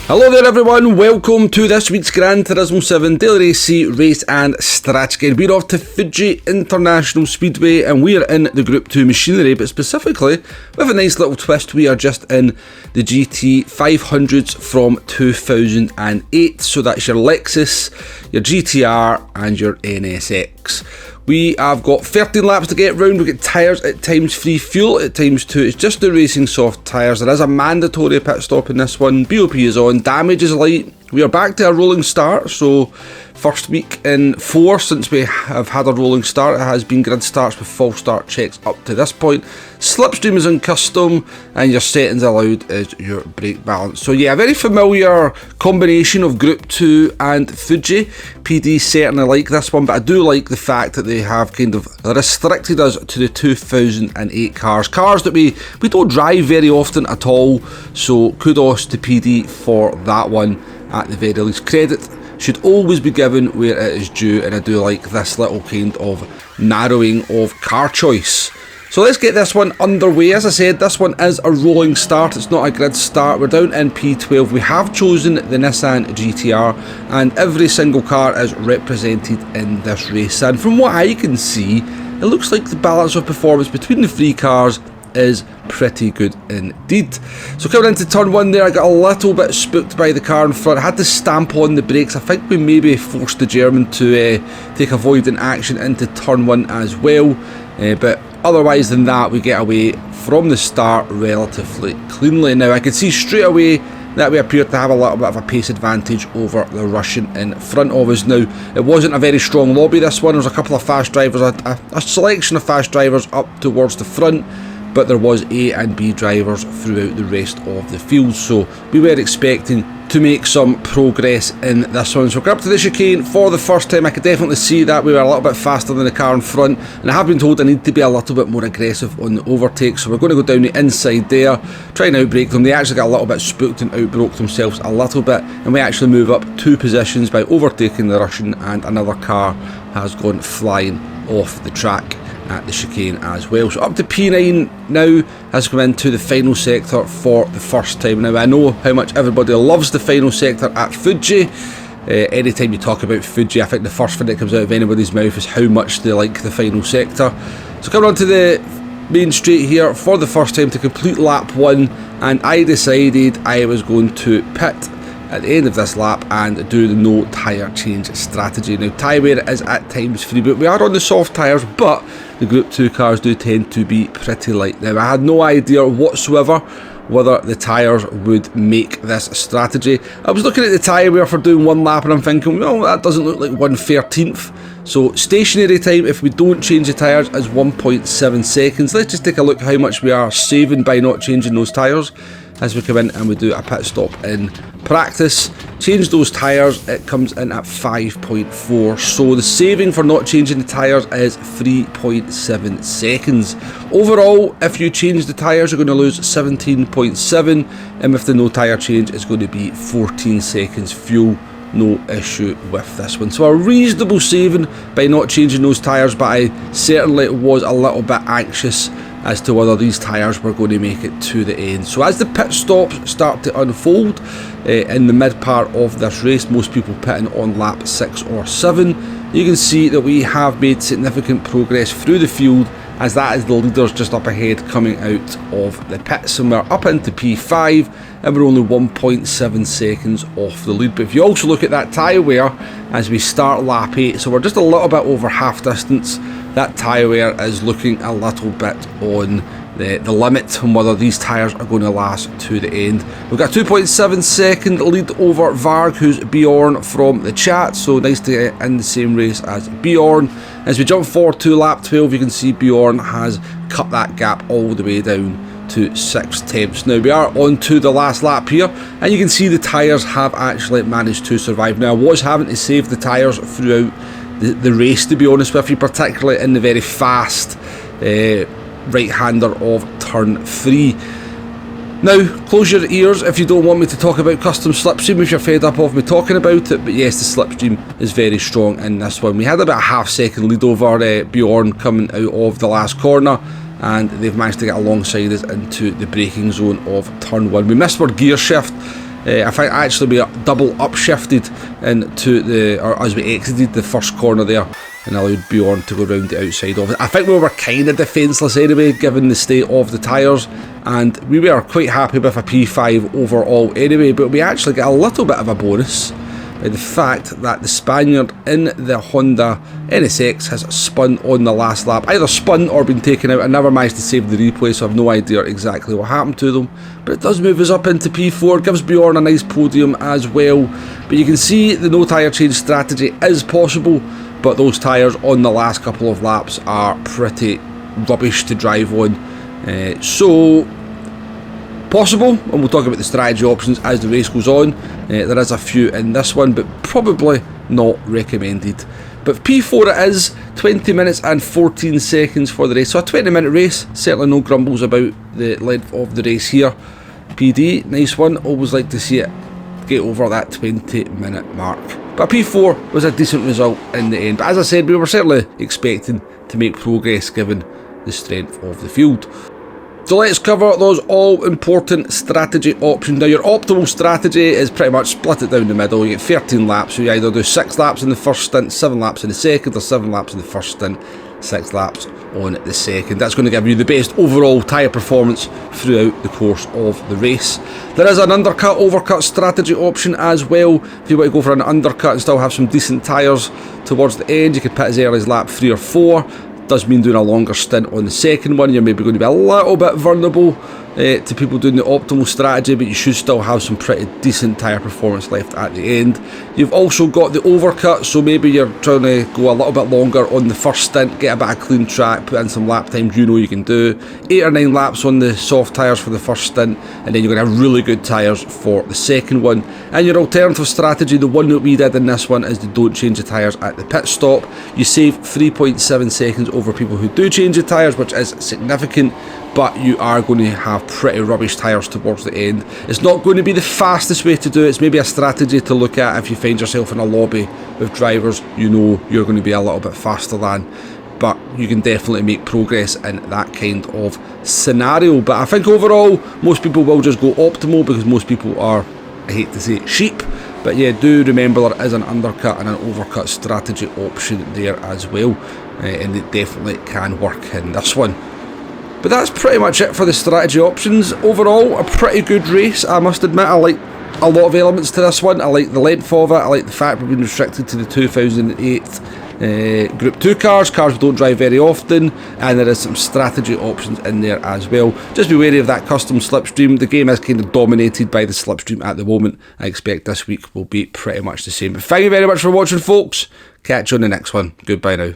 Hello there everyone, welcome to this week's Gran Turismo 7 Daily Race Race and Strat Guide. We're off to Fuji International Speedway and we are in the Group 2 machinery, but specifically with a nice little twist, we are just in the GT500s from 2008. So that's your Lexus, your GTR and your NSX. We have got 13 laps to get round. We get tyres at times, free fuel at times too. It's just the racing soft tyres. There is a mandatory pit stop in this one. BOP is on, damage is light. We are back to a rolling start, so first week in 4 since we have had a rolling start. It has been grid starts with full start checks up to this point. Slipstream is in custom and your settings allowed is your brake balance. So yeah, a very familiar combination of Group 2 and Fuji. PD certainly like this one, but I do like the fact that they have kind of restricted us to the 2008 cars. Cars that we don't drive very often at all, so kudos to PD for that one. At the very least, credit should always be given where it is due, and I do like this little kind of narrowing of car choice. So let's get this one underway. As I said, this one is a rolling start, it's not a grid start. We're down in P12. We have chosen the Nissan GTR and every single car is represented in this race, and from what I can see, it looks like the balance of performance between the three cars is pretty good indeed. So coming into turn 1 there, I got a little bit spooked by the car in front. I had to stamp on the brakes. I think we maybe forced the German to take avoidant action into turn 1 as well, but otherwise than that, we get away from the start relatively cleanly. Now I can see straight away that we appear to have a little bit of a pace advantage over the Russian in front of us. Now, it wasn't a very strong lobby this one. There was a couple of fast drivers, a selection of fast drivers up towards the front, but there was A and B drivers throughout the rest of the field, so we were expecting to make some progress in this one. So we're up to the chicane for the first time. I could definitely see that we were a little bit faster than the car in front, and I have been told I need to be a little bit more aggressive on the overtake, so we're going to go down the inside there, try and outbrake them. They actually got a little bit spooked and outbroke themselves a little bit, and we actually move up 2 positions by overtaking the Russian, and another car has gone flying off the track at the chicane as well. So up to P9 now has come into the final sector for the first time. Now I know how much everybody loves the final sector at Fuji. Anytime you talk about Fuji, I think the first thing that comes out of anybody's mouth is how much they like the final sector. So coming on to the main straight here for the first time to complete lap 1, and I decided I was going to pit at the end of this lap and do the no tyre change strategy. Now tyre wear is at times free, but we are on the soft tyres, but the Group 2 cars do tend to be pretty light. Now I had no idea whatsoever whether the tyres would make this strategy. I was looking at the tyre wear for doing 1 lap and I'm thinking, well, that doesn't look like 1/13th. So stationary time, if we don't change the tyres, is 1.7 seconds. Let's just take a look how much we are saving by not changing those tyres. As we come in and we do a pit stop in practice, change those tyres, it comes in at 5.4. So the saving for not changing the tyres is 3.7 seconds. Overall, if you change the tyres, you're going to lose 17.7, and with the no tyre change, it's going to be 14 seconds fuel. No issue with this one. So a reasonable saving by not changing those tyres, but I certainly was a little bit anxious as to whether these tyres were going to make it to the end. So as the pit stops start to unfold in the mid part of this race, most people pitting on lap 6 or 7, you can see that we have made significant progress through the field, as that is the leaders just up ahead coming out of the pits, and we're up into P5 and we're only 1.7 seconds off the lead. But if you also look at that tyre wear as we start lap 8, so we're just a little bit over half distance, that tyre wear is looking a little bit on the limit on whether these tyres are going to last to the end. We've got a 2.7 second lead over Varg, who's Bjorn from the chat, so nice to get in the same race as Bjorn. As we jump forward to lap 12, you can see Bjorn has cut that gap all the way down to 6/10. Now we are on to the last lap here, and you can see the tyres have actually managed to survive. Now I was having to save the tyres throughout the race, to be honest with you, particularly in the very fast right-hander of turn 3. Now, close your ears if you don't want me to talk about custom slipstream, if you're fed up of me talking about it, but yes, the slipstream is very strong in this one. We had about a half-second lead over Bjorn coming out of the last corner, and they've managed to get alongside us into the braking zone of turn 1. We missed our gear shift I think actually we double upshifted into or as we exited the first corner there, and allowed Bjorn to go round the outside of it. I think we were kind of defenceless anyway, given the state of the tyres, and we were quite happy with a P5 overall anyway, but we actually get a little bit of a bonus by the fact that the Spaniard in the Honda NSX has spun on the last lap. Either spun or been taken out. I never managed to save the replay, so I have no idea exactly what happened to them. But it does move us up into P4, gives Bjorn a nice podium as well. But you can see the no tyre change strategy is possible, but those tyres on the last couple of laps are pretty rubbish to drive on. So possible, and we'll talk about the strategy options as the race goes on. There is a few in this one, but probably not recommended. But P4 it is, 20 minutes and 14 seconds for the race. So a 20-minute race, certainly no grumbles about the length of the race here. PD, nice one, always like to see it get over that 20-minute mark. But P4 was a decent result in the end. But as I said, we were certainly expecting to make progress given the strength of the field. So let's cover those all-important strategy options. Now your optimal strategy is pretty much split it down the middle. You get 13 laps, so you either do 6 laps in the first stint, 7 laps in the second, or 7 laps in the first stint, 6 laps on the second. That's going to give you the best overall tyre performance throughout the course of the race. There is an undercut, overcut strategy option as well. If you want to go for an undercut and still have some decent tyres towards the end, you could pit as early as lap 3 or 4. Does mean doing a longer stint on the second one. You're maybe going to be a little bit vulnerable to people doing the optimal strategy, but you should still have some pretty decent tyre performance left at the end. You've also got the overcut, so maybe you're trying to go a little bit longer on the first stint, get a bit of clean track, put in some lap times you know you can do. 8 or 9 laps on the soft tyres for the first stint, and then you're going to have really good tyres for the second one. And your alternative strategy, the one that we did in this one, is to don't change the tyres at the pit stop. You save 3.7 seconds over people who do change the tyres, which is significant, but you are going to have pretty rubbish tyres towards the end. It's not going to be the fastest way to do it. It's maybe a strategy to look at if you find yourself in a lobby with drivers you know you're going to be a little bit faster than, but you can definitely make progress in that kind of scenario. But I think overall most people will just go optimal because most people are, I hate to say it, sheep. But yeah, do remember there is an undercut and an overcut strategy option there as well, and it definitely can work in this one. But that's pretty much it for the strategy options. Overall, a pretty good race, I must admit. I like a lot of elements to this one. I like the length of it, I like the fact we've been restricted to the 2008 Group 2 cars we don't drive very often, and there is some strategy options in there as well. Just be wary of that custom slipstream. The game is kind of dominated by the slipstream at the moment. I expect this week will be pretty much the same. But thank you very much for watching, folks. Catch you on the next one. Goodbye now.